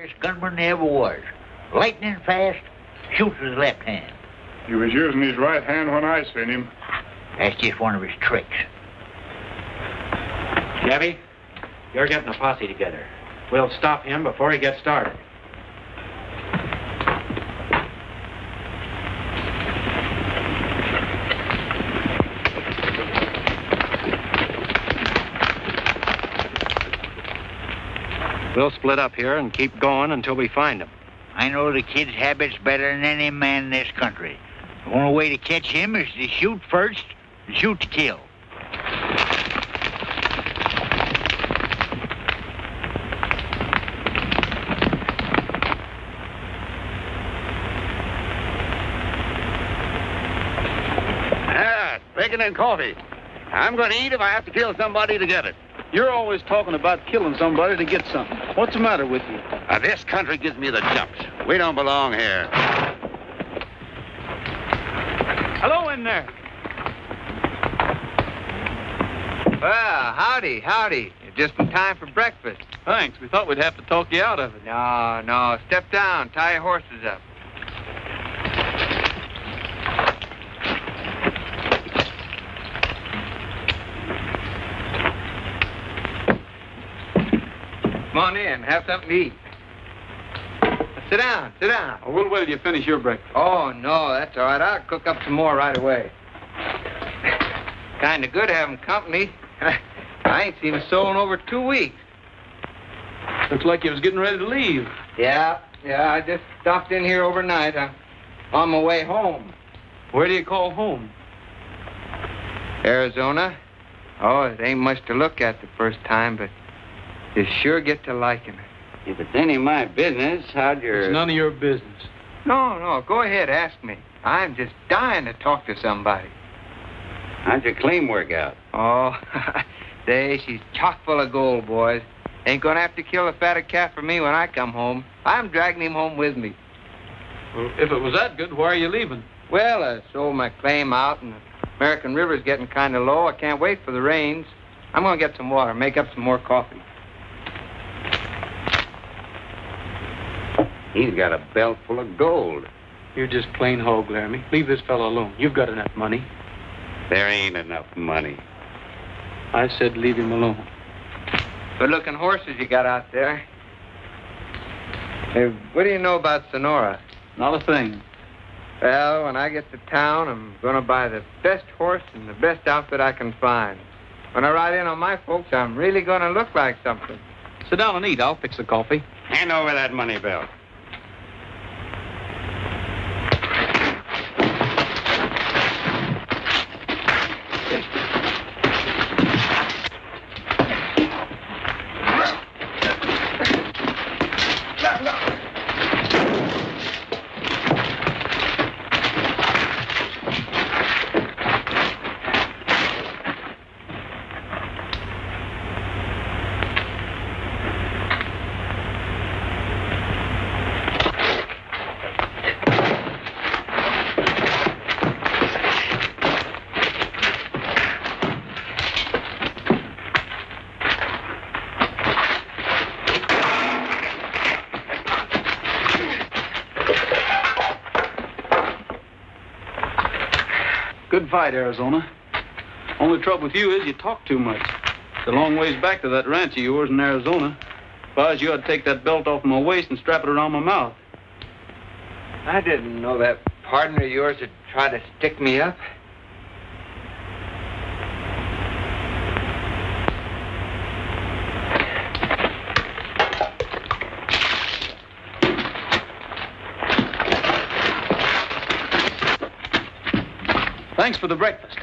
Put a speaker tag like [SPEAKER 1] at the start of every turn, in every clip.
[SPEAKER 1] smartest gunman there ever was. Lightning fast, shoots with his left hand.
[SPEAKER 2] He was using his right hand when I seen him.
[SPEAKER 1] That's just one of his tricks.
[SPEAKER 3] Gabby, you're getting a posse together. We'll stop him before he gets started. We'll split up here and keep going until we find him.
[SPEAKER 1] I know the kid's habits better than any man in this country. The only way to catch him is to shoot first and shoot to kill.
[SPEAKER 4] Bacon and coffee. I'm going to eat if I have to kill somebody to get it.
[SPEAKER 5] You're always talking about killing somebody to get something. What's the matter with you?
[SPEAKER 4] This country gives me the jumps. We don't belong here.
[SPEAKER 5] Hello in there.
[SPEAKER 6] Well, howdy. You're just in time for breakfast.
[SPEAKER 5] Thanks. We thought we'd have to talk you out of it.
[SPEAKER 6] No. Step down. Tie your horses up. Come on in. Have something to eat. Sit down.
[SPEAKER 5] Well, we'll wait till you finish your breakfast.
[SPEAKER 6] Oh, no, that's all right. I'll cook up some more right away. Kind of good having company. I ain't seen a soul in over 2 weeks.
[SPEAKER 5] Looks like you was getting ready to leave.
[SPEAKER 6] Yeah, I just stopped in here overnight. I'm on my way home.
[SPEAKER 5] Where do you call home?
[SPEAKER 6] Arizona. Oh, it ain't much to look at the first time, but you sure get to liking it.
[SPEAKER 4] If it's any of my business, how'd your...
[SPEAKER 5] It's none of your business.
[SPEAKER 6] No, go ahead, ask me. I'm just dying to talk to somebody.
[SPEAKER 4] How'd your claim work out?
[SPEAKER 6] Oh, she's chock full of gold, boys. Ain't gonna have to kill a fatter calf for me when I come home. I'm dragging him home with me.
[SPEAKER 5] Well, if it was that good, why are you leaving?
[SPEAKER 6] Well, I sold my claim out, and the American River's getting kind of low. I can't wait for the rains. I'm gonna get some water, make up some more coffee.
[SPEAKER 4] He's got a belt full of gold.
[SPEAKER 5] You're just plain hog, Laramie. Leave this fellow alone. You've got enough money.
[SPEAKER 4] There ain't enough money.
[SPEAKER 5] I said leave him alone.
[SPEAKER 6] Good-looking horses you got out there. Hey, what do you know about Sonora?
[SPEAKER 5] Not a thing.
[SPEAKER 6] Well, when I get to town, I'm going to buy the best horse and the best outfit I can find. When I ride in on my folks, I'm really going to look like something.
[SPEAKER 5] Sit down and eat. I'll fix the coffee.
[SPEAKER 4] Hand over that money belt.
[SPEAKER 5] Good fight, Arizona. Only trouble with you is you talk too much. It's a long ways back to that ranch of yours in Arizona. If I was you, I'd take that belt off my waist and strap it around my mouth.
[SPEAKER 6] I didn't know that partner of yours would try to stick me up.
[SPEAKER 5] Thanks for the breakfast.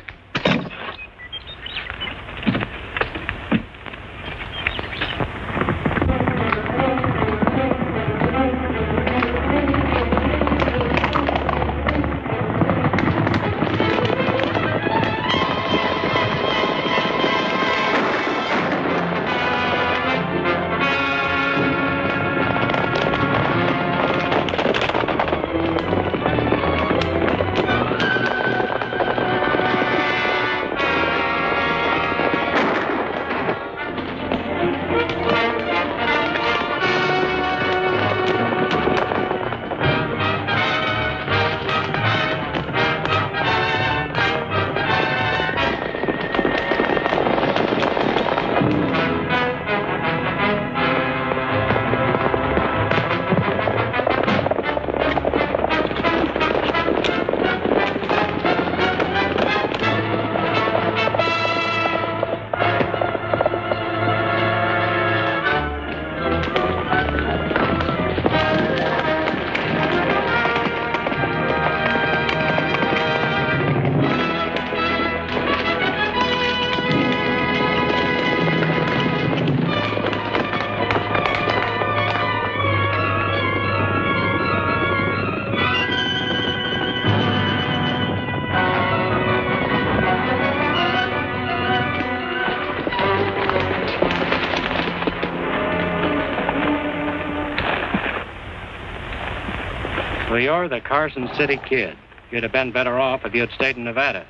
[SPEAKER 3] Well, you're the Carson City Kid. You'd have been better off if you'd stayed in Nevada.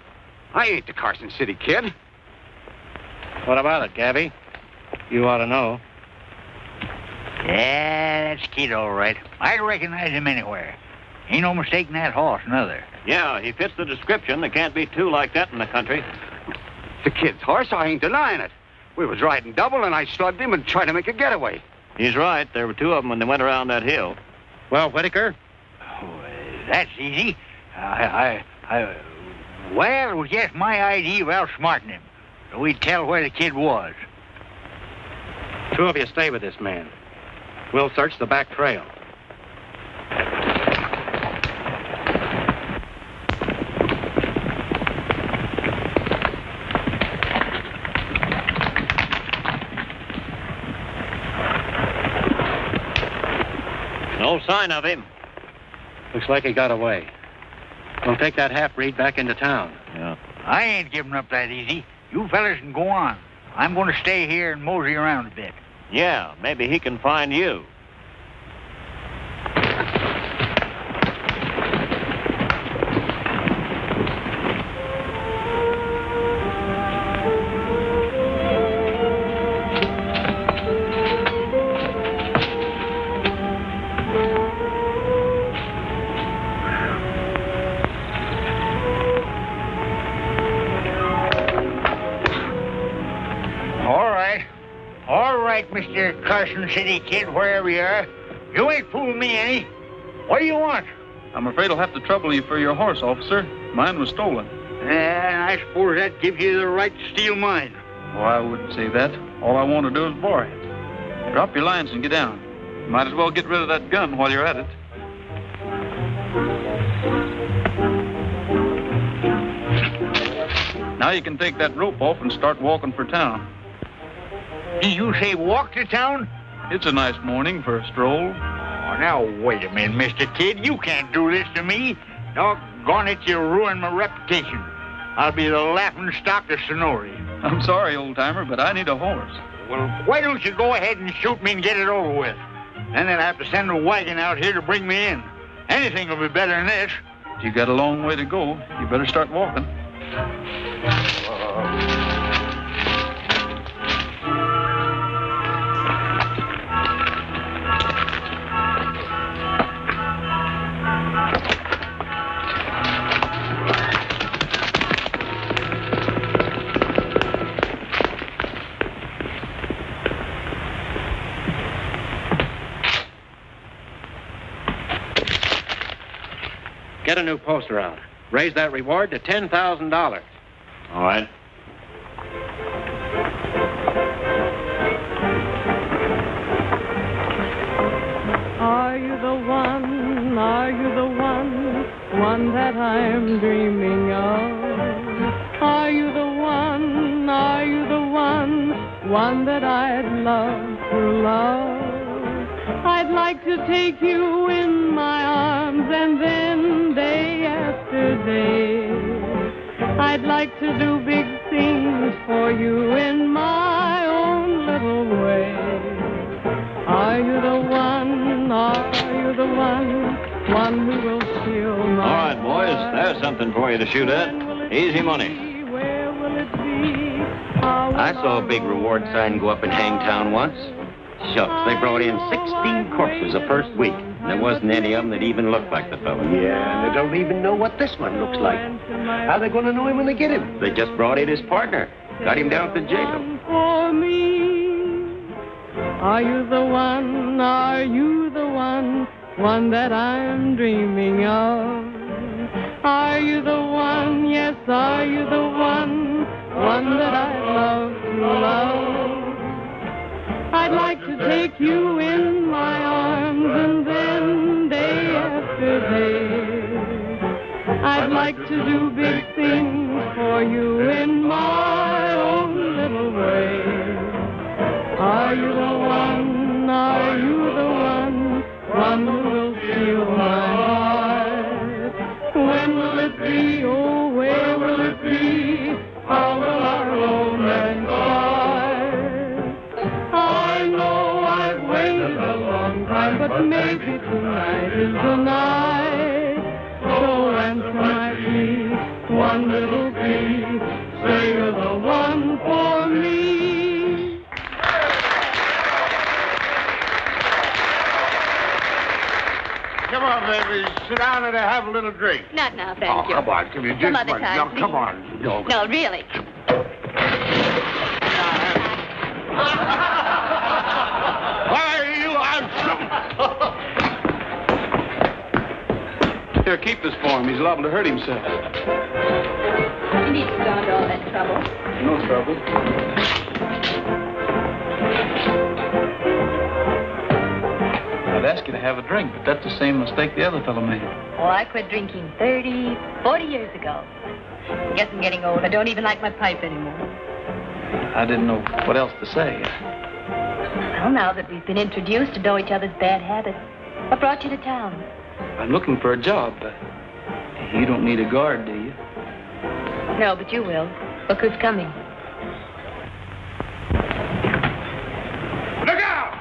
[SPEAKER 4] I ain't the Carson City Kid.
[SPEAKER 3] What about it, Gabby? You ought to know.
[SPEAKER 1] Yeah, that's Kid, all right. I'd recognize him anywhere. Ain't no mistaking that horse, neither.
[SPEAKER 7] Yeah, he fits the description. There can't be two like that in the country.
[SPEAKER 4] The Kid's horse, I ain't denying it. We was riding double, and I slugged him and tried to make a getaway.
[SPEAKER 7] He's right. There were two of them when they went around that hill.
[SPEAKER 3] Well, Whitaker?
[SPEAKER 1] Oh, that's easy. Well, it was just my idea of outsmarting him. So we'd tell where the Kid was.
[SPEAKER 3] Two of you stay with this man. We'll search the back trail.
[SPEAKER 7] No sign of him.
[SPEAKER 3] Looks like he got away. We'll take that half-breed back into town.
[SPEAKER 7] Yeah.
[SPEAKER 1] I ain't giving up that easy. You fellas can go on. I'm going to stay here and mosey around a bit.
[SPEAKER 7] Yeah, maybe he can find you.
[SPEAKER 1] Mr. Carson City Kid, wherever you are. You ain't fooling me any. What do you want?
[SPEAKER 5] I'm afraid I'll have to trouble you for your horse, officer. Mine was stolen.
[SPEAKER 1] And I suppose that gives you the right to steal mine.
[SPEAKER 5] Oh, I wouldn't say that. All I want to do is borrow it. Drop your lines and get down. Might as well get rid of that gun while you're at it. Now you can take that rope off and start walking for town.
[SPEAKER 1] Did you say walk to town?
[SPEAKER 5] It's a nice morning for a stroll.
[SPEAKER 1] Oh, now, wait a minute, Mr. Kid. You can't do this to me. Doggone it, you'll ruin my reputation. I'll be the laughing stock of Sonoria.
[SPEAKER 5] I'm sorry, old-timer, but I need a horse.
[SPEAKER 1] Well, why don't you go ahead and shoot me and get it over with? Then they'll have to send a wagon out here to bring me in. Anything will be better than this.
[SPEAKER 5] You got a long way to go. You better start walking.
[SPEAKER 3] Get a new poster out. Raise that reward to $10,000.
[SPEAKER 7] All right.
[SPEAKER 8] Are you the one? Are you the one that I'm dreaming of? Are you the one? Are you the one that I'd love to love? I'd like to take you in my arms and then day after day I'd like to do big things for you in my own little way. Are you the one? Are you the one who will steal my
[SPEAKER 7] All right, boys, there's something for you to shoot at. Easy money.
[SPEAKER 8] Where will it be?
[SPEAKER 9] I saw a big reward sign go up in Hangtown once. Shucks, they brought in 16 corpses the first week. And there wasn't any of them that even looked like the fellow. Yeah, and they don't even know what this one looks like. How are they going to know him when they get him? They just brought in his partner. Got him down to jail.
[SPEAKER 8] For me, are you the one? Are you the one that I'm dreaming of? Are you the one? Yes, are you the one that I love to love? I'd like to take you in my arms and then day after day I'd like to do big things for you in my own little way. Are you the one? Are you the one who will steal my heart? When will it be? Oh, where will it be? How will our romance start? I know I've waited a long time, but maybe Maybe tonight is the night. So answer my plea, one little plea. Say you're the one for me.
[SPEAKER 1] Come on, baby. Sit down and have a little drink.
[SPEAKER 10] Not now, thank you.
[SPEAKER 1] Come on, give me just
[SPEAKER 10] Some other
[SPEAKER 1] one.
[SPEAKER 10] time,
[SPEAKER 1] No,
[SPEAKER 10] please.
[SPEAKER 1] come on. No.
[SPEAKER 10] No, really.
[SPEAKER 1] Why, you
[SPEAKER 5] Here, keep this for him. He's liable to hurt himself.
[SPEAKER 10] You needn't go into all that trouble.
[SPEAKER 5] No trouble. I'd ask you to have a drink, but that's the same mistake the other fellow made.
[SPEAKER 10] Oh, I quit drinking 30, 40 years ago. Guess I'm getting old. I don't even like my pipe anymore.
[SPEAKER 5] I didn't know what else to say.
[SPEAKER 10] Well, now that we've been introduced to know each other's bad habits, what brought you to town?
[SPEAKER 5] I'm looking for a job. You don't need a guard, do you?
[SPEAKER 10] No, but you will. Look who's coming.
[SPEAKER 1] Look out!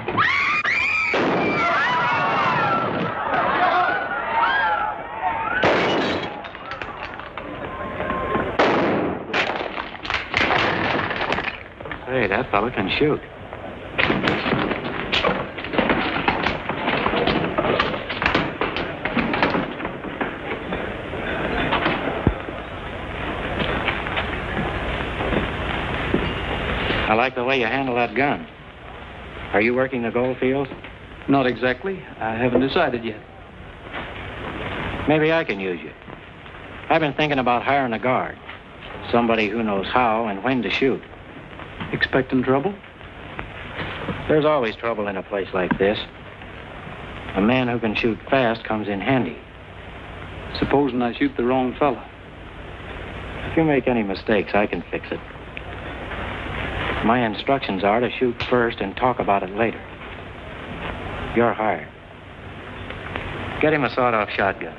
[SPEAKER 3] Hey, that fella can shoot. I like the way you handle that gun. Are you working the gold fields?
[SPEAKER 5] Not exactly. I haven't decided yet.
[SPEAKER 3] Maybe I can use you. I've been thinking about hiring a guard. Somebody who knows how and when to shoot.
[SPEAKER 5] Expecting trouble?
[SPEAKER 3] There's always trouble in a place like this. A man who can shoot fast comes in handy.
[SPEAKER 5] Supposing I shoot the wrong fella.
[SPEAKER 3] If you make any mistakes, I can fix it. My instructions are to shoot first and talk about it later. You're hired. Get him a sawed-off shotgun.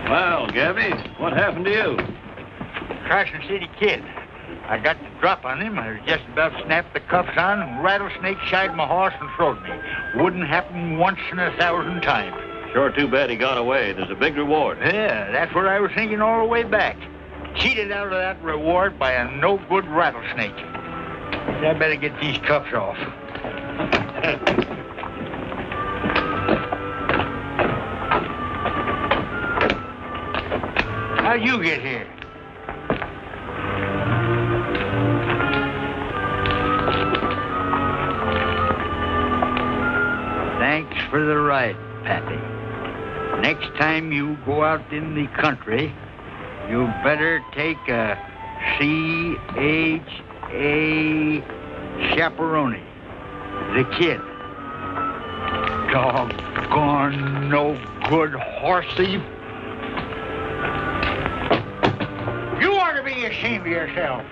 [SPEAKER 7] Well, Gabby, what happened to you?
[SPEAKER 1] Carson City Kid. I got the drop on him. I was just about to snap the cuffs on, and rattlesnake shied my horse and throwed me. Wouldn't happen once in 1,000 times.
[SPEAKER 7] Sure too bad he got away. There's a big reward.
[SPEAKER 1] Yeah, that's what I was thinking all the way back. Cheated out of that reward by a no-good rattlesnake. I better get these cuffs off. How'd you get here? Thanks for the ride, Pappy. Next time you go out in the country, you better take a C.H.A. chaperone. The kid. Doggone no good horse thief. You ought to be ashamed of yourself.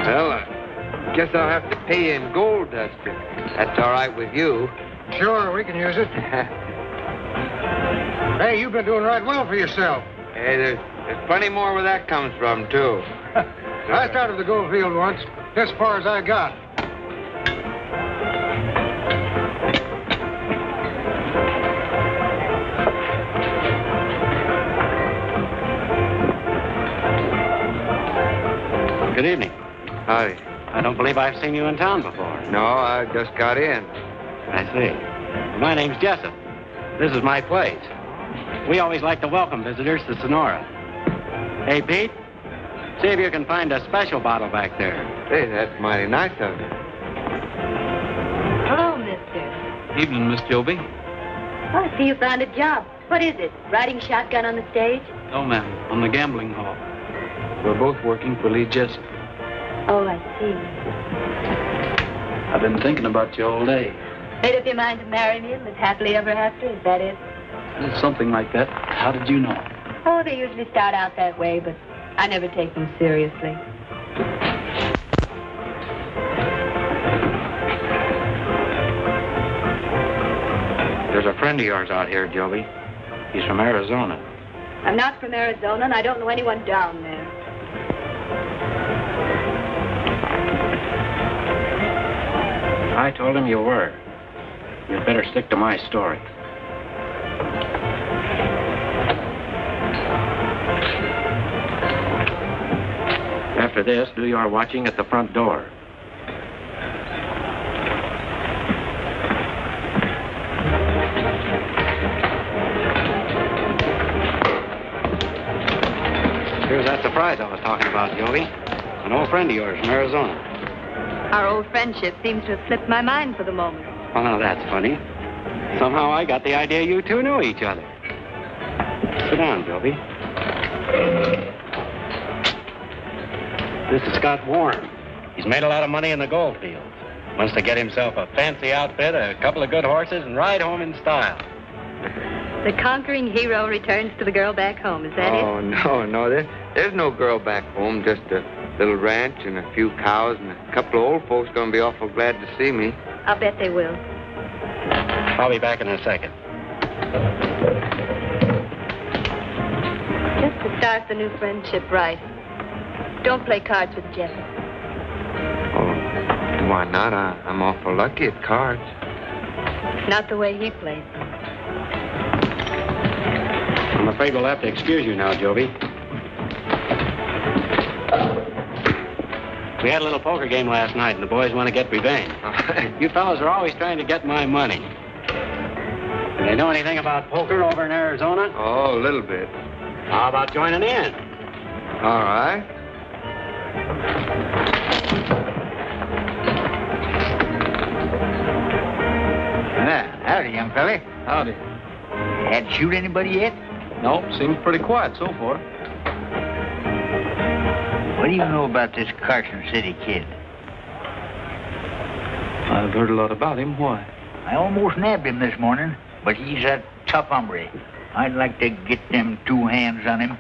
[SPEAKER 6] Well, I guess I'll have to pay you in gold dust if that's all right with you.
[SPEAKER 11] Sure, we can use it. Hey, you've been doing right well for yourself.
[SPEAKER 6] Hey, there's plenty more where that comes from, too.
[SPEAKER 11] I started the gold field once, as far as I got.
[SPEAKER 3] Good evening.
[SPEAKER 6] Howdy.
[SPEAKER 3] I don't believe I've seen you in town before.
[SPEAKER 6] No, I just got in.
[SPEAKER 3] I see. My name's Jessup. This is my place. We always like to welcome visitors to Sonora. Hey, Pete, see if you can find a special bottle back there.
[SPEAKER 6] Hey, that's mighty nice of you.
[SPEAKER 10] Hello, mister.
[SPEAKER 5] Evening, Miss Joby.
[SPEAKER 10] Oh, I see you found a job. What is it? Riding shotgun on the stage?
[SPEAKER 5] No, ma'am. On the gambling hall. We're both working for Lee Jessup.
[SPEAKER 10] Oh, I see.
[SPEAKER 5] I've been thinking about you all day.
[SPEAKER 10] Made up your mind to marry me and live happily ever after? Is that it?
[SPEAKER 5] It's something like that. How did you know?
[SPEAKER 10] Oh, they usually start out that way, but I never take them seriously.
[SPEAKER 3] There's a friend of yours out here, Joby. He's from Arizona.
[SPEAKER 10] I'm not from Arizona, and I don't know anyone down there.
[SPEAKER 3] I told him you were. You'd better stick to my story. After this, do your watching at the front door. Here's that surprise I was talking about, Joby. An old friend of yours from Arizona.
[SPEAKER 10] Our old friendship seems to have slipped my mind for the moment.
[SPEAKER 3] Well, now that's funny. Somehow I got the idea you two knew each other. Sit down, Joby. This is Scott Warren. He's made a lot of money in the gold fields. Wants to get himself a fancy outfit, a couple of good horses, and ride home in style.
[SPEAKER 10] The conquering hero returns to the girl back home. Is that it?
[SPEAKER 6] Oh, no. There's no girl back home. Just a little ranch and a few cows and a couple of old folks going to be awful glad to see me.
[SPEAKER 10] I'll bet they will.
[SPEAKER 3] I'll be back in a second.
[SPEAKER 10] Just to start the new friendship right. Don't play cards with Jessup.
[SPEAKER 6] Oh, why not? I'm awful lucky at cards.
[SPEAKER 10] Not the way he plays them.
[SPEAKER 3] I'm afraid we'll have to excuse you now, Joby. We had a little poker game last night, and the boys want to get revenge. You fellas are always trying to get my money. Do they know anything about poker over in Arizona?
[SPEAKER 6] Oh, a little bit.
[SPEAKER 3] How about joining in?
[SPEAKER 6] All right.
[SPEAKER 1] Howdy, young fella.
[SPEAKER 5] Howdy.
[SPEAKER 1] Had to shoot anybody yet?
[SPEAKER 5] No, seems pretty quiet so far.
[SPEAKER 1] What do you know about this Carson City kid?
[SPEAKER 5] I've heard a lot about him. Why?
[SPEAKER 1] I almost nabbed him this morning, but he's a tough hombre. I'd like to get them two hands on him.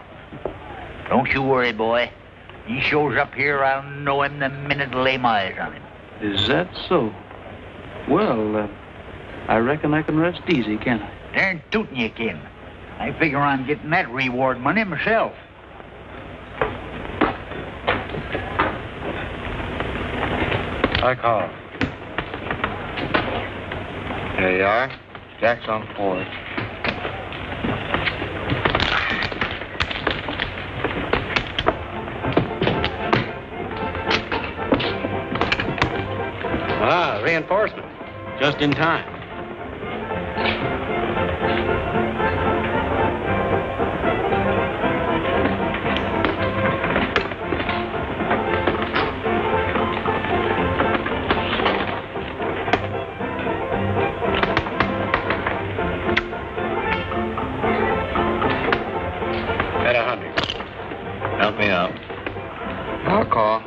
[SPEAKER 1] Don't you worry, boy. He shows up here, I'll know him the minute I lay my eyes on him.
[SPEAKER 5] Is that so? Well, I reckon I can rest easy, can't I?
[SPEAKER 1] Darn tootin' you can. I figure on getting that reward money myself.
[SPEAKER 3] I call.
[SPEAKER 6] There you are. Jack's on forward.
[SPEAKER 3] Ah, reinforcement. Just in time. Bet 100. Help me out.
[SPEAKER 6] I'll call.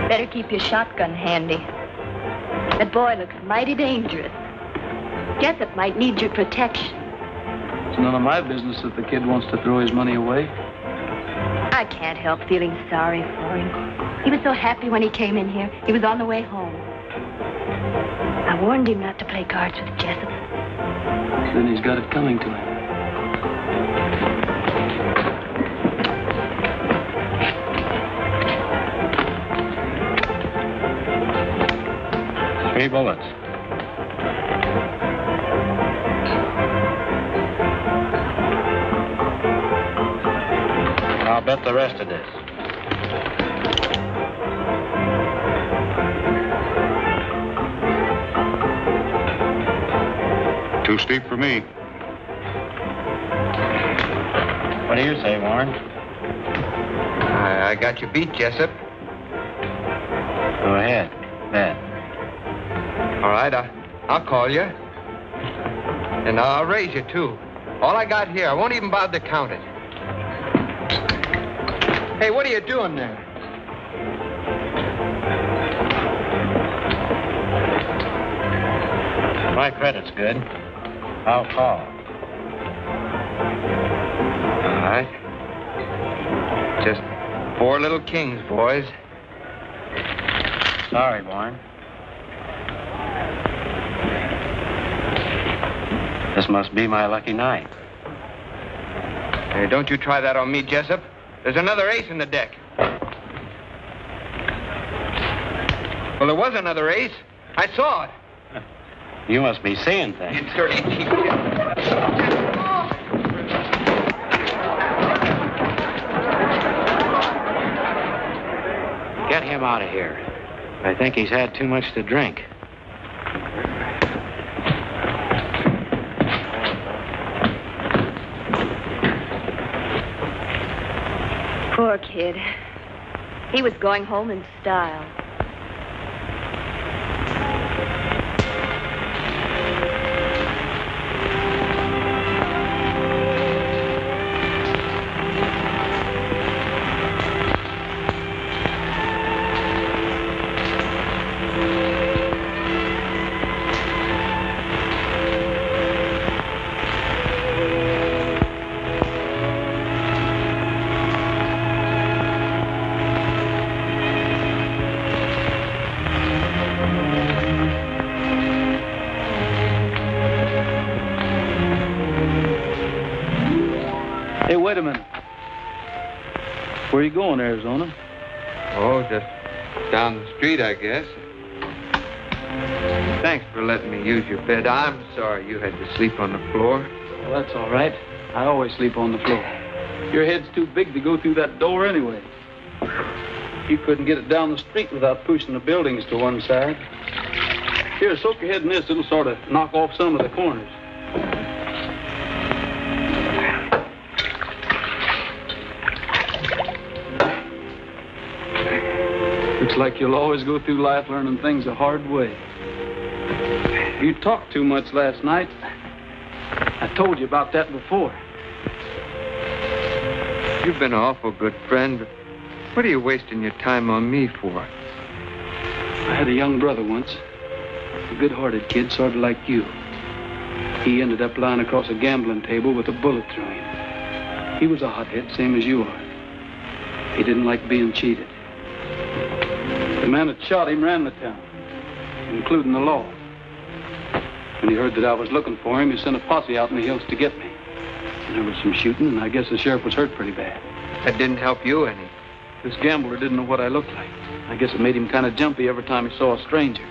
[SPEAKER 10] Better keep your shotgun handy. That boy looks mighty dangerous. Jessup might need your protection.
[SPEAKER 5] It's none of my business if the kid wants to throw his money away.
[SPEAKER 10] I can't help feeling sorry for him. He was so happy when he came in here. He was on the way home. I warned him not to play cards with Jessup.
[SPEAKER 5] Then he's got it coming to him.
[SPEAKER 3] Three bullets. I'll bet the rest of this.
[SPEAKER 2] Too steep for me.
[SPEAKER 3] What do you say, Warren?
[SPEAKER 6] I got you beat, Jessup.
[SPEAKER 3] Go ahead. Bet.
[SPEAKER 6] All right, I'll call you. And I'll raise you, too. All I got here, I won't even bother to count it. Hey, what are you doing there?
[SPEAKER 3] My credit's good. I'll call.
[SPEAKER 6] All right. Just 4 little kings, boys.
[SPEAKER 3] Sorry, Warren. This must be my lucky night.
[SPEAKER 6] Hey, don't you try that on me, Jessup. There's another ace in the deck. Well, there was another ace. I saw it.
[SPEAKER 3] You must be seeing things.
[SPEAKER 6] You dirty cheap.
[SPEAKER 3] Get him out of here. I think he's had too much to drink.
[SPEAKER 10] Poor kid. He was going home in style.
[SPEAKER 5] Hey, wait a minute. Where are you going, Arizona?
[SPEAKER 6] Oh, just down the street, I guess. Thanks for letting me use your bed. I'm sorry you had to sleep on the floor.
[SPEAKER 5] Well, that's all right. I always sleep on the floor. Your head's too big to go through that door anyway. You couldn't get it down the street without pushing the buildings to one side. Here, soak your head in this. It'll sort of knock off some of the corners. Looks like you'll always go through life learning things the hard way. You talked too much last night. I told you about that before.
[SPEAKER 6] You've been an awful good friend, but what are you wasting your time on me for?
[SPEAKER 5] I had a young brother once. A good-hearted kid, sort of like you. He ended up lying across a gambling table with a bullet through him. He was a hothead, same as you are. He didn't like being cheated. The man that shot him ran the town, including the law. When he heard that I was looking for him, he sent a posse out in the hills to get me. And there was some shooting, and I guess the sheriff was hurt pretty bad.
[SPEAKER 6] That didn't help you any.
[SPEAKER 5] This gambler didn't know what I looked like. I guess it made him kind of jumpy every time he saw a stranger.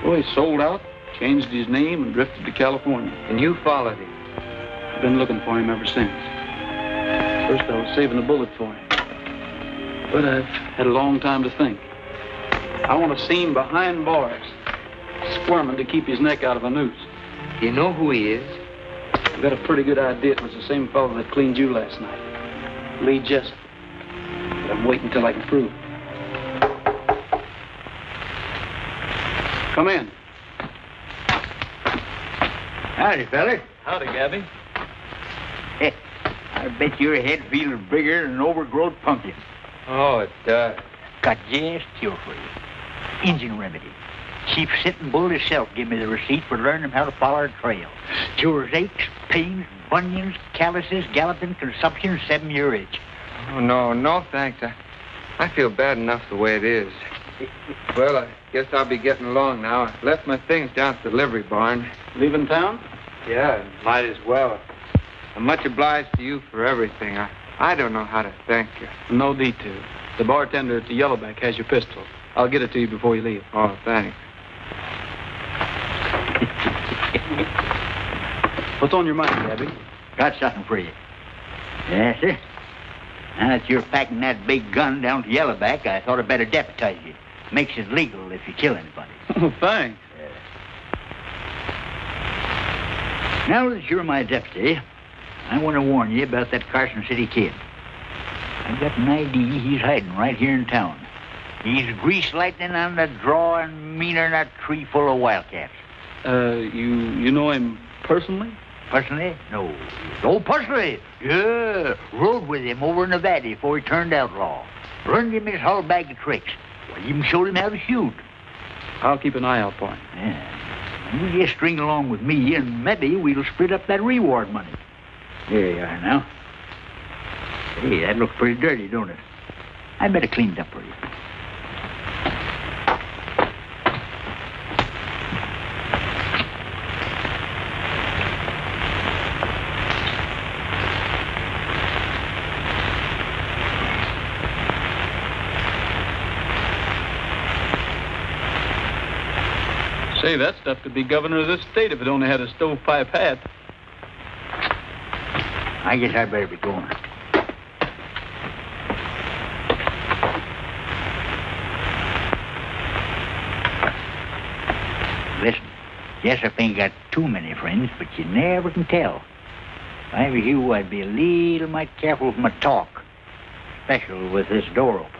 [SPEAKER 5] So he sold out, changed his name, and drifted to California.
[SPEAKER 6] And you followed him?
[SPEAKER 5] I've been looking for him ever since. First, I was saving a bullet for him. But I've had a long time to think. I want to see him behind bars, squirming to keep his neck out of a noose.
[SPEAKER 6] You know who he is?
[SPEAKER 5] I've got a pretty good idea it was the same fellow that cleaned you last night. Lee Jessup. But I'm waiting until I can prove it. Come in.
[SPEAKER 1] Howdy, fella.
[SPEAKER 5] Howdy, Gabby.
[SPEAKER 1] I bet your head feels bigger than an overgrown pumpkin.
[SPEAKER 6] Oh, it does.
[SPEAKER 1] Got just cure for you. Injun remedy. Chief Sitting Bull himself gave me the receipt for learning how to follow a trail. Cures aches, pains, bunions, calluses, galloping, consumption, 7-year itch.
[SPEAKER 6] Oh, no, thanks. I feel bad enough the way it is. Well, I guess I'll be getting along now. I left my things down at the livery barn.
[SPEAKER 5] Leaving town?
[SPEAKER 6] Yeah, might as well. I'm much obliged to you for everything. I don't know how to thank you.
[SPEAKER 5] No need to. The bartender at the Yellowback has your pistol. I'll get it to you before you leave.
[SPEAKER 6] Oh, thanks.
[SPEAKER 5] What's on your mind, Gabby?
[SPEAKER 1] Got something for you. Yes, sir. Now that you're packing that big gun down to Yellowback, I thought I'd better deputize you. Makes it legal if you kill anybody.
[SPEAKER 5] Oh, thanks.
[SPEAKER 1] Now that you're my deputy, I want to warn you about that Carson City kid. I've got an idea he's hiding right here in town. He's grease lightning on the draw and meaner than a tree full of wildcats.
[SPEAKER 5] You know him Personally?
[SPEAKER 1] Personally? No. Oh, personally? Yeah. Rode with him over in Nevada before he turned outlaw. Learned him his whole bag of tricks. Well, even showed him how to shoot.
[SPEAKER 5] I'll keep an eye out for him.
[SPEAKER 1] Yeah. You just string along with me, and maybe we'll split up that reward money. There you are now. Hey, that looks pretty dirty, don't it? I better clean it up for you.
[SPEAKER 5] Say, that stuff could be governor of this state if it only had a stovepipe hat.
[SPEAKER 1] I guess I better be going. Listen, Jessup ain't got too many friends, but you never can tell. If I were you, I'd be a little mite careful with my talk, especially with this door open.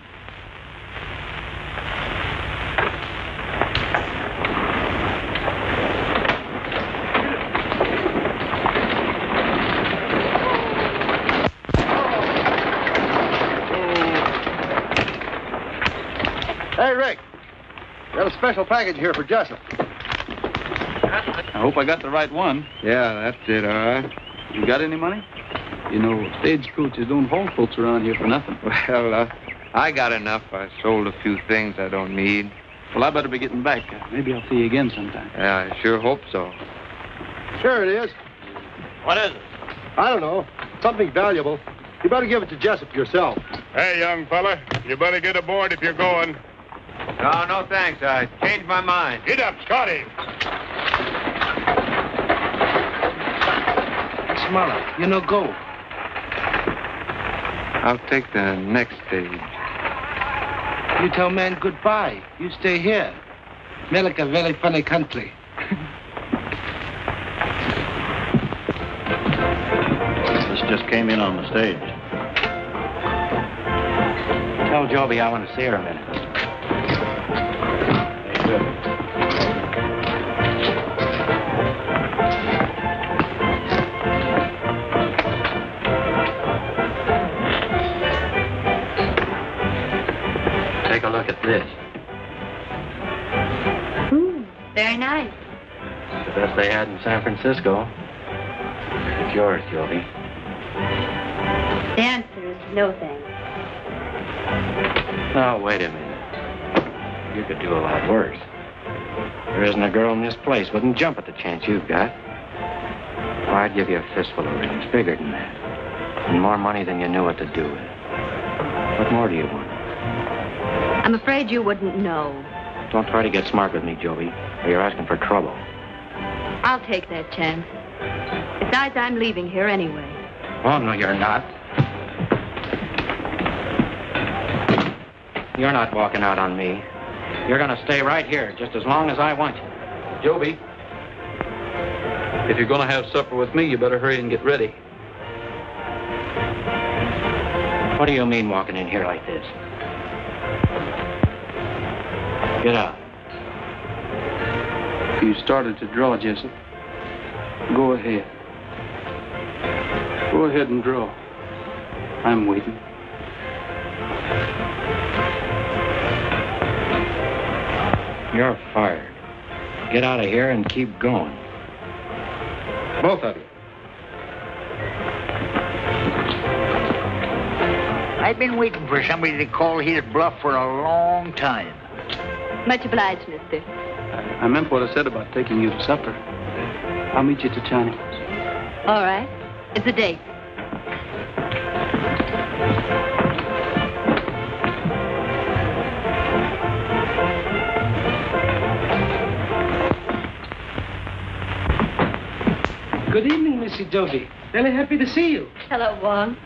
[SPEAKER 11] Hey, Rick. Got a special package here for Jessup.
[SPEAKER 5] I hope I got the right one.
[SPEAKER 6] Yeah, that's it, all right.
[SPEAKER 5] You got any money? You know, stagecoaches don't haul folks around here for nothing.
[SPEAKER 6] Well, I got enough. I sold a few things I don't need.
[SPEAKER 5] Well, I better be getting back. Maybe I'll see you again sometime.
[SPEAKER 6] Yeah, I sure hope so.
[SPEAKER 11] Here it is.
[SPEAKER 9] What is it?
[SPEAKER 11] I don't know. Something valuable. You better give it to Jessup yourself.
[SPEAKER 2] Hey, young fella, you better get aboard if you're going.
[SPEAKER 6] No, no thanks. I changed my mind.
[SPEAKER 2] Get up, Scotty.
[SPEAKER 11] Smaller. You no go.
[SPEAKER 6] I'll take the next stage.
[SPEAKER 11] You tell man goodbye. You stay here. America very funny country.
[SPEAKER 9] This just came in on the stage.
[SPEAKER 3] Tell Joby I want to see her a minute.
[SPEAKER 9] Take a look at this.
[SPEAKER 10] Very nice.
[SPEAKER 3] It's the best they had in San Francisco. It's yours, Joby.
[SPEAKER 10] The answer is no thanks.
[SPEAKER 3] Now, wait a minute. You could do a lot worse. There isn't a girl in this place wouldn't jump at the chance you've got. Well, I'd give you a fistful of rings, bigger than that. And more money than you knew what to do with. What more do you want?
[SPEAKER 10] I'm afraid you wouldn't know.
[SPEAKER 3] Don't try to get smart with me, Joby, or you're asking for trouble.
[SPEAKER 10] I'll take that chance. Besides, I'm leaving here anyway.
[SPEAKER 3] Oh, no, you're not. You're not walking out on me. You're going to stay right here just as long as I want you.
[SPEAKER 5] Joby, if you're going to have supper with me, you better hurry and get ready.
[SPEAKER 3] What do you mean walking in here like this? Get out.
[SPEAKER 5] You started to draw, Jessup. Go ahead. Go ahead and draw. I'm waiting.
[SPEAKER 3] You're fired. Get out of here and keep going.
[SPEAKER 11] Both of you.
[SPEAKER 1] I've been waiting for somebody to call his bluff for a long time.
[SPEAKER 10] Much obliged, mister.
[SPEAKER 5] I meant what I said about taking you to supper. I'll meet you at the Chinese.
[SPEAKER 10] All right. It's a date.
[SPEAKER 11] Good evening, Missy Joby. Very happy to see you.
[SPEAKER 10] Hello, Wong.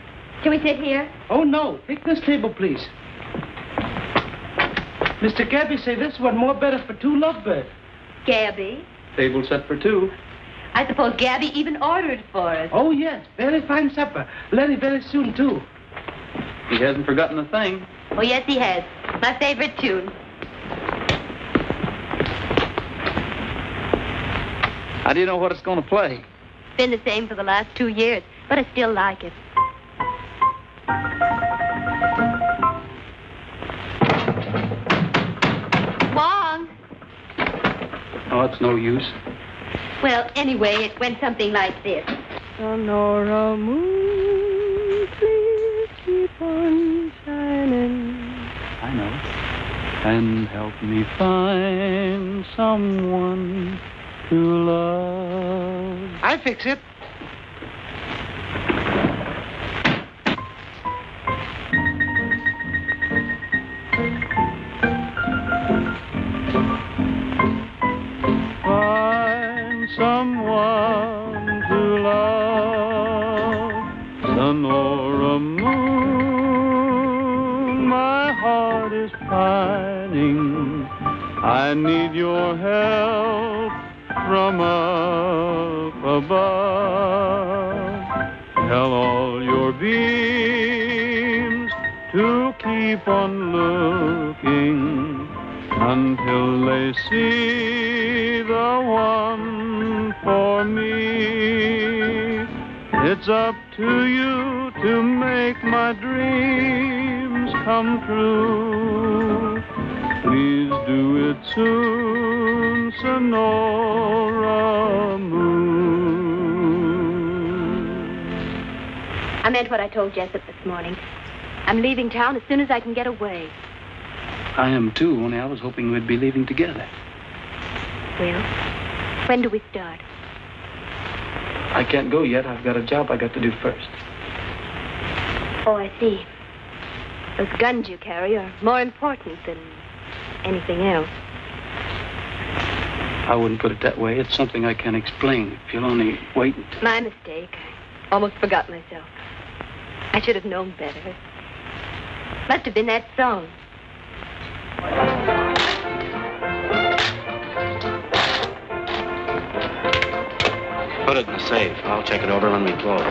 [SPEAKER 10] Can we sit here?
[SPEAKER 11] Oh, no. Take this table, please. Mr. Gabby say this one more better for two lovebirds.
[SPEAKER 10] Gabby?
[SPEAKER 5] Table set for two.
[SPEAKER 10] I suppose Gabby even ordered for us.
[SPEAKER 11] Oh, yes. Very fine supper. Lenny very soon, too.
[SPEAKER 5] He hasn't forgotten a thing.
[SPEAKER 10] Oh, yes, he has. My favorite tune.
[SPEAKER 5] How do you know what it's going to play?
[SPEAKER 10] been the same for the last 2 years, but I still like it. Wong!
[SPEAKER 5] Oh, it's no use.
[SPEAKER 10] Well, anyway, it went something like this.
[SPEAKER 8] Sonora moon, please keep on shining.
[SPEAKER 5] I know. And help me find someone to love.
[SPEAKER 11] I fix it.
[SPEAKER 5] Find someone to love. Sonora moon, my heart is pining. I need your help from up above. Tell all your beams to keep on looking until they see the one for me. It's up to you to make my dreams come true. Please do it soon, Sonora moon.
[SPEAKER 10] I meant what I told Jessup this morning. I'm leaving town as soon as I can get away.
[SPEAKER 5] I am too, only I was hoping we'd be leaving together.
[SPEAKER 10] Well, when do we start?
[SPEAKER 5] I can't go yet. I've got a job I got to do first.
[SPEAKER 10] Oh, I see. Those guns you carry are more important than anything else.
[SPEAKER 5] I wouldn't put it that way. It's something I can't explain. If you'll only wait until...
[SPEAKER 10] My mistake. I almost forgot myself. I should have known better. Must have been that song.
[SPEAKER 9] Put it in the safe. I'll check it over when we close.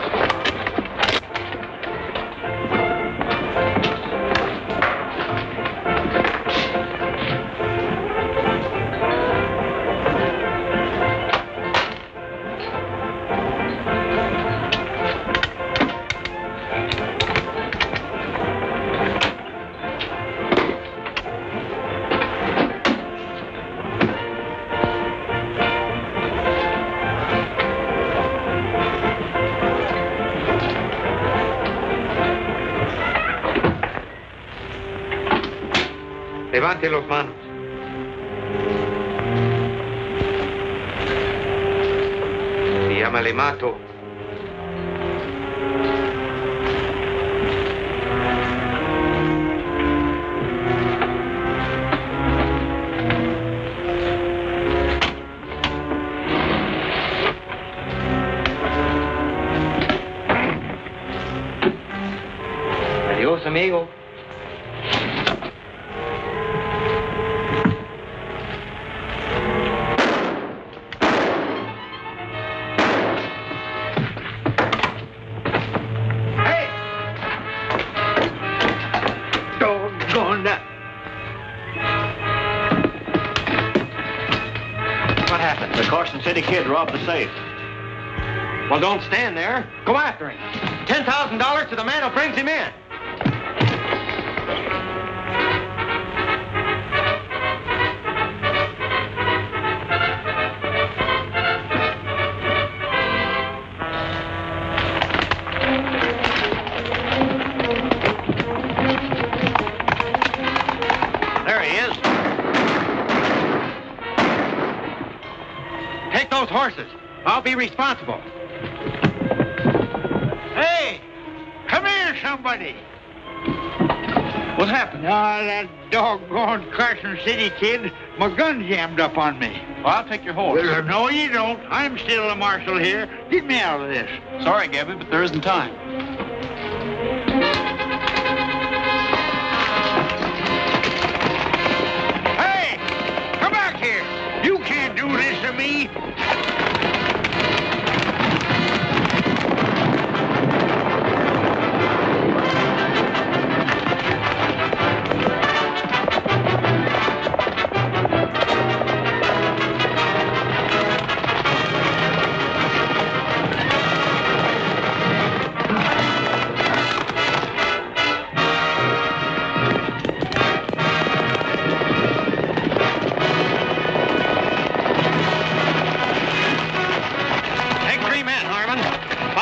[SPEAKER 6] Levante los manos. Se llama Le Mato. Adiós, amigo.
[SPEAKER 9] City kid robbed the safe.
[SPEAKER 4] Well, don't stand there. Go after him. $10,000 to the man who brings him in.
[SPEAKER 9] There he is.
[SPEAKER 4] Take those horses. I'll be responsible.
[SPEAKER 1] Hey! Come here, somebody!
[SPEAKER 4] What happened?
[SPEAKER 1] That doggone Carson City kid. My gun jammed up on me.
[SPEAKER 4] Well, I'll take your horse.
[SPEAKER 1] Well, no, you don't. I'm still the marshal here. Get me out of this.
[SPEAKER 5] Sorry, Gabby, but there isn't time.
[SPEAKER 1] Hey! Come back here! You can't do this to me!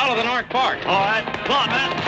[SPEAKER 9] Follow the North Fork. All right. Come on, man.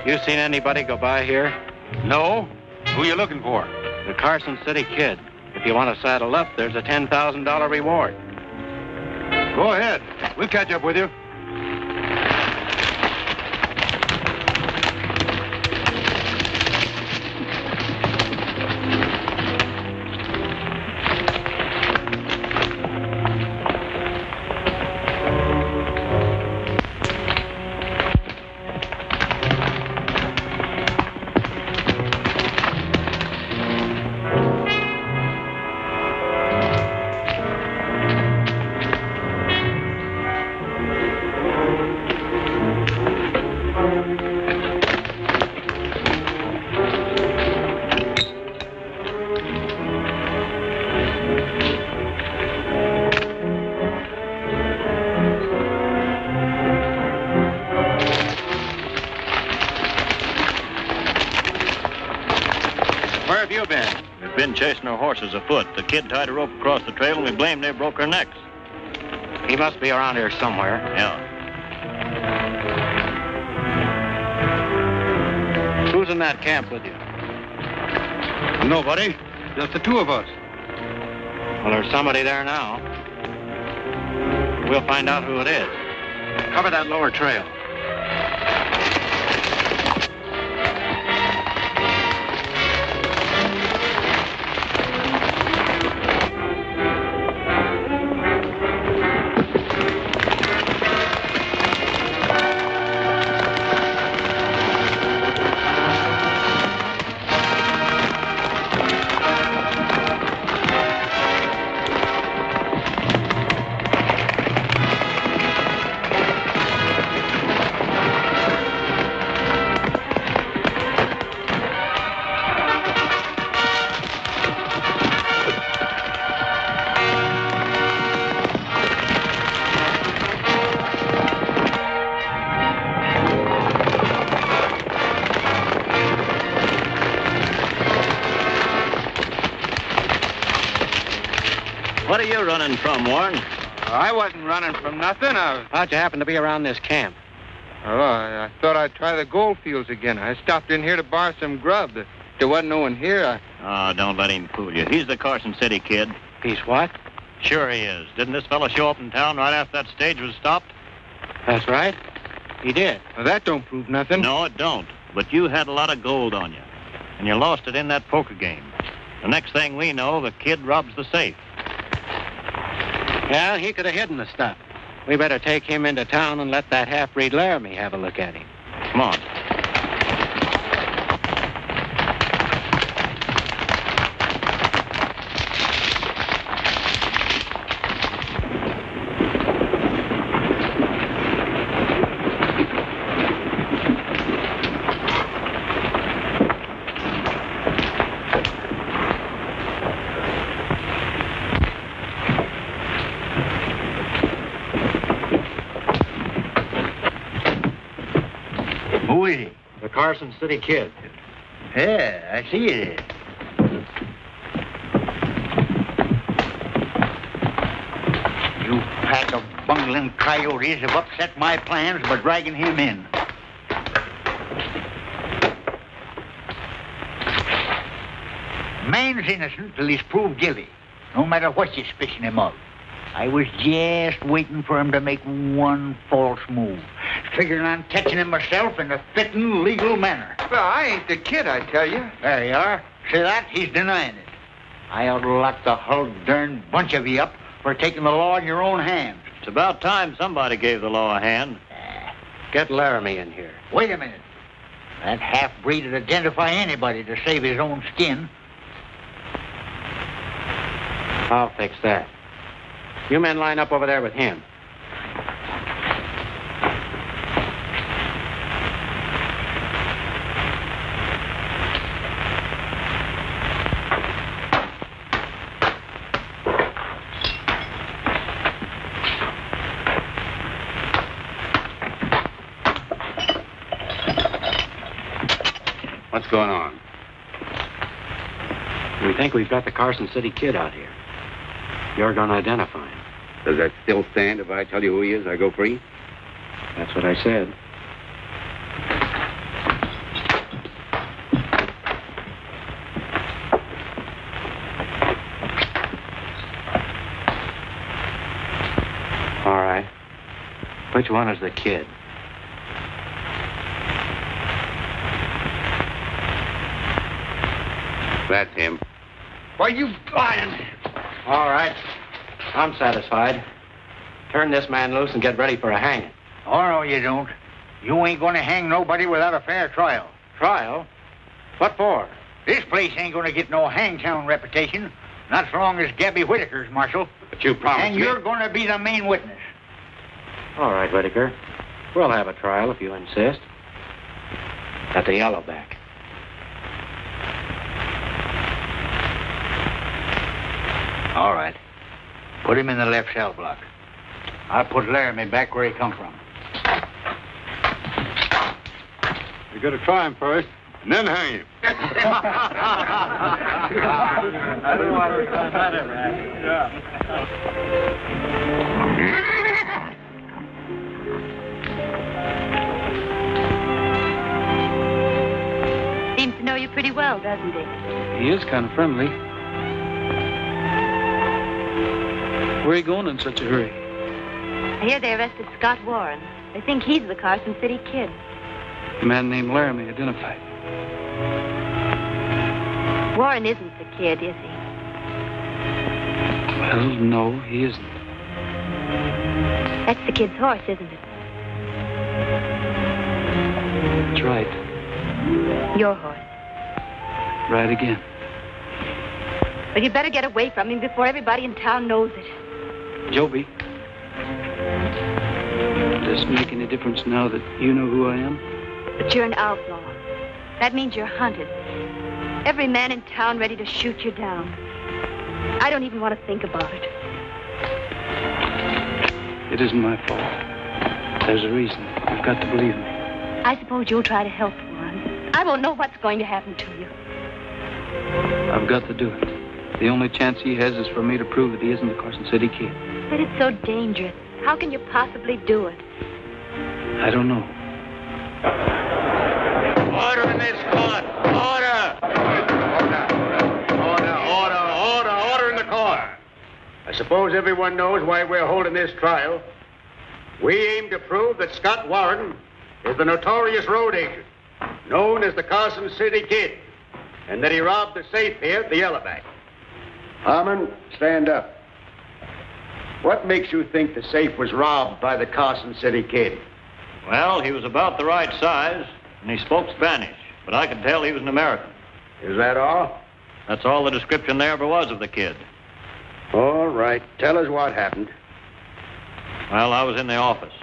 [SPEAKER 3] You seen anybody go by here?
[SPEAKER 9] No. Who you looking for?
[SPEAKER 3] The Carson City Kid. If you want to saddle up, there's a $10,000 reward.
[SPEAKER 9] Go ahead. We'll catch up with you.
[SPEAKER 7] Been chasing our horses afoot. The kid tied a rope across the trail, and we blamed they broke our necks.
[SPEAKER 3] He must be around here somewhere.
[SPEAKER 7] Yeah.
[SPEAKER 3] Who's in that camp with you?
[SPEAKER 9] Nobody. Just the two of us.
[SPEAKER 3] Well, there's somebody there now. We'll find out who it is. Cover that lower trail.
[SPEAKER 7] What are you running from, Warren?
[SPEAKER 6] I wasn't running from nothing.
[SPEAKER 3] How'd you happen to be around this camp?
[SPEAKER 6] Oh, I thought I'd try the gold fields again. I stopped in here to borrow some grub. There wasn't no one here.
[SPEAKER 7] Oh, don't let him fool you. He's the Carson City Kid.
[SPEAKER 3] He's what?
[SPEAKER 7] Sure he is. Didn't this fellow show up in town right after that stage was stopped?
[SPEAKER 3] That's right. He did.
[SPEAKER 6] Well, that don't prove nothing.
[SPEAKER 7] No, it don't. But you had a lot of gold on you. And you lost it in that poker game. The next thing we know, the kid robs the safe.
[SPEAKER 3] Yeah, he could have hidden the stuff. We better take him into town and let that half-breed Laramie have a look at him.
[SPEAKER 7] Come on.
[SPEAKER 1] Who is he?
[SPEAKER 3] The Carson City Kid.
[SPEAKER 1] Yeah, I see it is. You pack of bungling coyotes have upset my plans by dragging him in. Man's innocent till he's proved guilty, no matter what you suspicion him of. I was just waiting for him to make one false move, figuring on catching him myself in a fitting, legal manner.
[SPEAKER 6] Well, I ain't the kid, I tell you.
[SPEAKER 1] There you are. See that? He's denying it. I ought to lock the whole darn bunch of you up for taking the law in your own hands.
[SPEAKER 7] It's about time somebody gave the law a hand.
[SPEAKER 3] Get Laramie in here.
[SPEAKER 1] Wait a minute. That half-breed would identify anybody to save his own skin.
[SPEAKER 3] I'll fix that. You men line up over there with him.
[SPEAKER 4] What's going on?
[SPEAKER 3] We think we've got the Carson City Kid out here. You're going to identify him.
[SPEAKER 4] Does that still stand? If I tell you who he is, I go free?
[SPEAKER 3] That's what I said. All right. Which one is the kid?
[SPEAKER 4] That's him. Why, you lying!
[SPEAKER 3] All right. I'm satisfied. Turn this man loose and get ready for a hanging.
[SPEAKER 1] Oh, no, you don't. You ain't gonna hang nobody without a fair trial.
[SPEAKER 3] Trial? What for?
[SPEAKER 1] This place ain't gonna get no hangtown reputation. Not so long as Gabby Whitaker's marshal.
[SPEAKER 4] But you promised
[SPEAKER 1] and
[SPEAKER 4] me...
[SPEAKER 1] you're gonna be the main witness.
[SPEAKER 3] All right, Whitaker. We'll have a trial if you insist. At the Yellowback.
[SPEAKER 1] All right. Put him in the left cell block. I'll put Laramie back where he come from.
[SPEAKER 2] You gotta try him first, and then hang him.
[SPEAKER 1] I don't want to
[SPEAKER 10] Seems to know you pretty well, doesn't he?
[SPEAKER 5] He is kind of friendly. Where are you going in such a hurry?
[SPEAKER 10] I hear they arrested Scott Warren. They think he's the Carson City Kid.
[SPEAKER 5] A man named Laramie identified.
[SPEAKER 10] Warren isn't the kid, is he?
[SPEAKER 5] Well, no, he isn't.
[SPEAKER 10] That's the kid's horse, isn't it?
[SPEAKER 5] That's right.
[SPEAKER 10] Your horse.
[SPEAKER 5] Right again.
[SPEAKER 10] Well, you'd better get away from him before everybody in town knows it.
[SPEAKER 5] Joby, does it make any difference now that you know who I am?
[SPEAKER 10] But you're an outlaw. That means you're hunted. Every man in town ready to shoot you down. I don't even want to think about it.
[SPEAKER 5] It isn't my fault. There's a reason. You've got to believe me.
[SPEAKER 10] I suppose you'll try to help Warren. I won't know what's going to happen to you.
[SPEAKER 5] I've got to do it. The only chance he has is for me to prove that he isn't the Carson City Kid.
[SPEAKER 10] But it's so dangerous. How can you possibly do it?
[SPEAKER 5] I don't know.
[SPEAKER 7] Order in this court! Order!
[SPEAKER 4] Order in the court. I suppose everyone knows why we're holding this trial. We aim to prove that Scott Warren is the notorious road agent, known as the Carson City Kid, and that he robbed the safe here at the Yellowback. Harmon, stand up. What makes you think the safe was robbed by the Carson City Kid?
[SPEAKER 7] Well, he was about the right size, and he spoke Spanish, but I could tell he was an American.
[SPEAKER 4] Is that all?
[SPEAKER 7] That's all the description there ever was of the kid.
[SPEAKER 4] All right. Tell us what happened.
[SPEAKER 7] Well, I was in the office.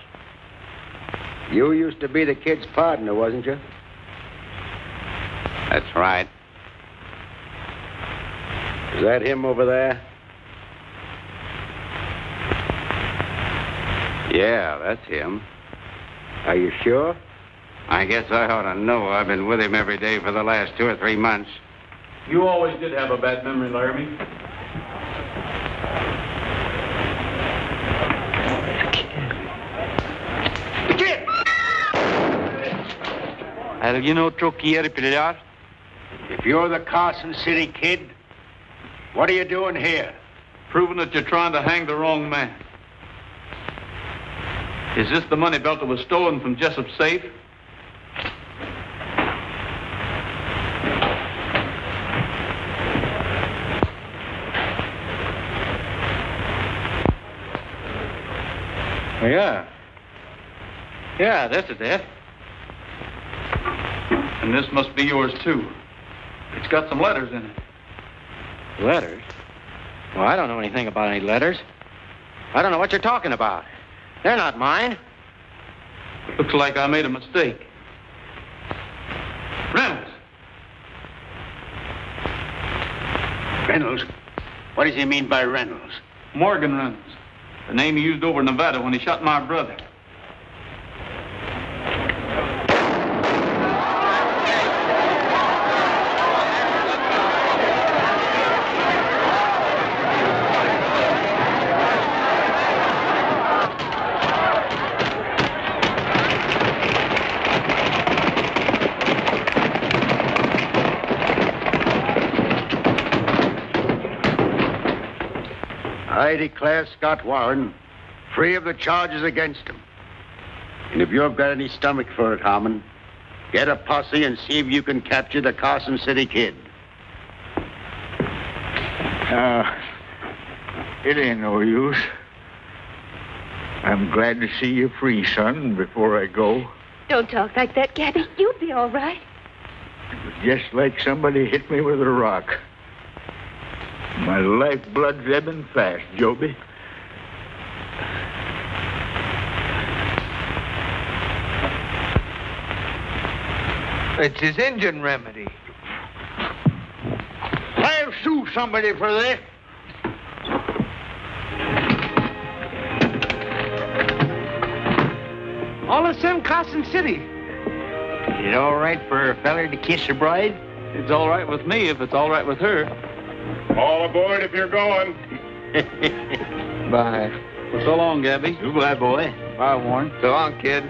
[SPEAKER 4] You used to be the kid's partner, wasn't you? That's right. Is that him over there? Yeah, that's him. Are you sure? I guess I ought to know. I've been with him every day for the last 2 or 3 months.
[SPEAKER 5] You always did have a bad memory, Laramie.
[SPEAKER 4] The kid!
[SPEAKER 6] ¿Alguien otro quiere pelear?
[SPEAKER 4] If you're the Carson City Kid, what are you doing here?
[SPEAKER 5] Proving that you're trying to hang the wrong man. Is this the money belt that was stolen from Jessup's safe?
[SPEAKER 3] Yeah. Yeah, this is it.
[SPEAKER 5] And this must be yours, too. It's got some letters in it.
[SPEAKER 3] Letters? Well, I don't know anything about any letters. I don't know what you're talking about. They're not mine.
[SPEAKER 5] Looks like I made a mistake. Reynolds!
[SPEAKER 4] Reynolds? What does he mean by Reynolds?
[SPEAKER 5] Morgan Reynolds. The name he used over in Nevada when he shot my brother.
[SPEAKER 4] I declare Scott Warren free of the charges against him. And if you've got any stomach for it, Harmon, get a posse and see if you can capture the Carson City Kid.
[SPEAKER 1] It ain't no use. I'm glad to see you free, son, before I go.
[SPEAKER 10] Don't talk like that, Gabby. You'll be all right.
[SPEAKER 1] It was just like somebody hit me with a rock. My lifeblood's ebbing fast, Joby.
[SPEAKER 6] It's his engine remedy.
[SPEAKER 1] I'll sue somebody for this.
[SPEAKER 11] All the same, Carson City.
[SPEAKER 1] Is it all right for a feller to kiss a bride?
[SPEAKER 5] It's all right with me if it's all right with her.
[SPEAKER 2] All aboard if you're going.
[SPEAKER 6] Bye.
[SPEAKER 5] Well, so long, Gabby.
[SPEAKER 1] Goodbye, boy.
[SPEAKER 6] Bye, Warren. So long, kid.